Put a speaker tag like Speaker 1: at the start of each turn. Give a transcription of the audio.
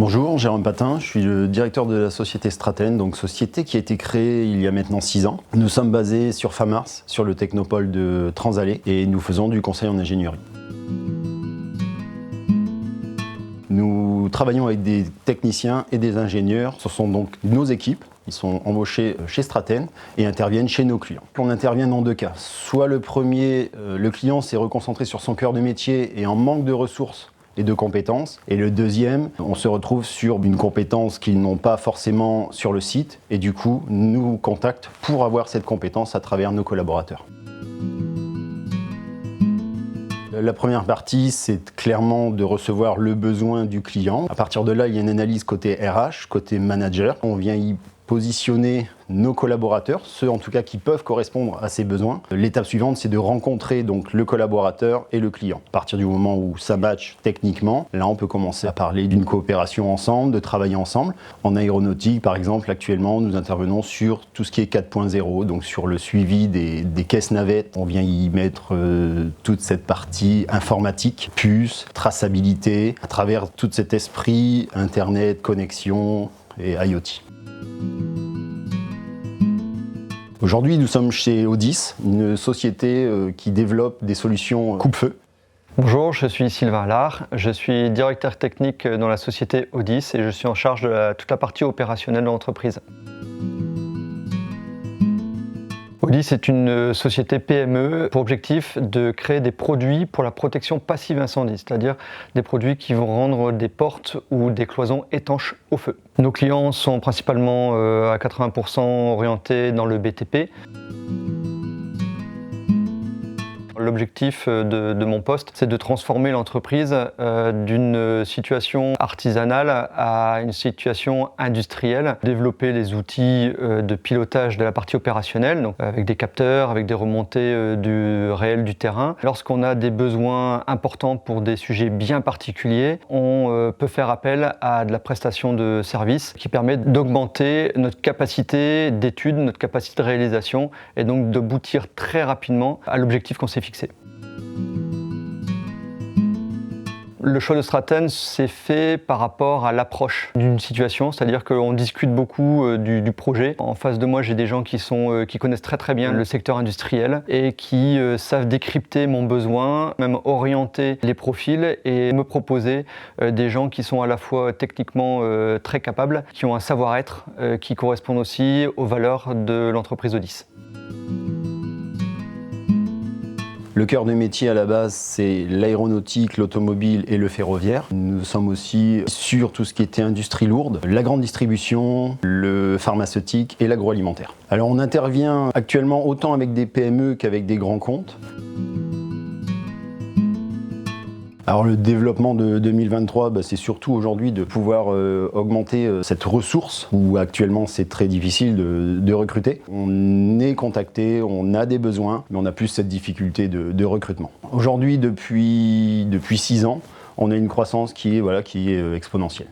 Speaker 1: Bonjour, Jérôme Patin, je suis le directeur de la société Straten, donc société qui a été créée il y a maintenant 6 ans. Nous sommes basés sur Famars, sur le technopole de Transalé, et nous faisons du conseil en ingénierie. Nous travaillons avec des techniciens et des ingénieurs, ce sont donc nos équipes. Ils sont embauchés chez Straten et interviennent chez nos clients. On intervient dans 2 cas. Soit le premier, le client s'est reconcentré sur son cœur de métier et en manque de ressources et de compétences. Et le deuxième, on se retrouve sur une compétence qu'ils n'ont pas forcément sur le site et du coup nous contactent pour avoir cette compétence à travers nos collaborateurs. La première partie, c'est clairement de recevoir le besoin du client. À partir de là, il y a une analyse côté RH, côté manager. On vient y positionner nos collaborateurs, ceux en tout cas qui peuvent correspondre à ces besoins. L'étape suivante, c'est de rencontrer donc le collaborateur et le client. À partir du moment où ça match techniquement, là on peut commencer à parler d'une coopération ensemble, de travailler ensemble. En aéronautique, par exemple, actuellement, nous intervenons sur tout ce qui est 4.0, donc sur le suivi des caisses navettes. On vient y mettre toute cette partie informatique, puces, traçabilité, à travers tout cet esprit Internet, connexion et IoT. Aujourd'hui, nous sommes chez Audis, une société qui développe des solutions coupe-feu.
Speaker 2: Bonjour, je suis Sylvain Allard, je suis directeur technique dans la société Audis et je suis en charge de toute la partie opérationnelle de l'entreprise. Audis est une société PME pour objectif de créer des produits pour la protection passive incendie, c'est-à-dire des produits qui vont rendre des portes ou des cloisons étanches au feu. Nos clients sont principalement à 80% orientés dans le BTP. L'objectif de mon poste, c'est de transformer l'entreprise d'une situation artisanale à une situation industrielle, développer les outils de pilotage de la partie opérationnelle, donc avec des capteurs, avec des remontées du réel du terrain. Lorsqu'on a des besoins importants pour des sujets bien particuliers, on peut faire appel à de la prestation de services qui permet d'augmenter notre capacité d'étude, notre capacité de réalisation et donc d'aboutir très rapidement à l'objectif qu'on s'est fixé. Le choix de Straten s'est fait par rapport à l'approche d'une situation, c'est-à-dire qu'on discute beaucoup du projet. En face de moi, j'ai des gens qui connaissent très bien le secteur industriel et qui savent décrypter mon besoin, même orienter les profils et me proposer des gens qui sont à la fois techniquement très capables, qui ont un savoir-être qui correspond aussi aux valeurs de l'entreprise Audis.
Speaker 1: Le cœur de métier à la base, c'est l'aéronautique, l'automobile et le ferroviaire. Nous sommes aussi sur tout ce qui était industrie lourde, la grande distribution, le pharmaceutique et l'agroalimentaire. Alors on intervient actuellement autant avec des PME qu'avec des grands comptes. Alors le développement de 2023, c'est surtout aujourd'hui de pouvoir augmenter cette ressource où actuellement c'est très difficile de recruter. On est contacté, on a des besoins, mais on a plus cette difficulté de recrutement. Aujourd'hui, depuis 6 ans, on a une croissance qui est exponentielle.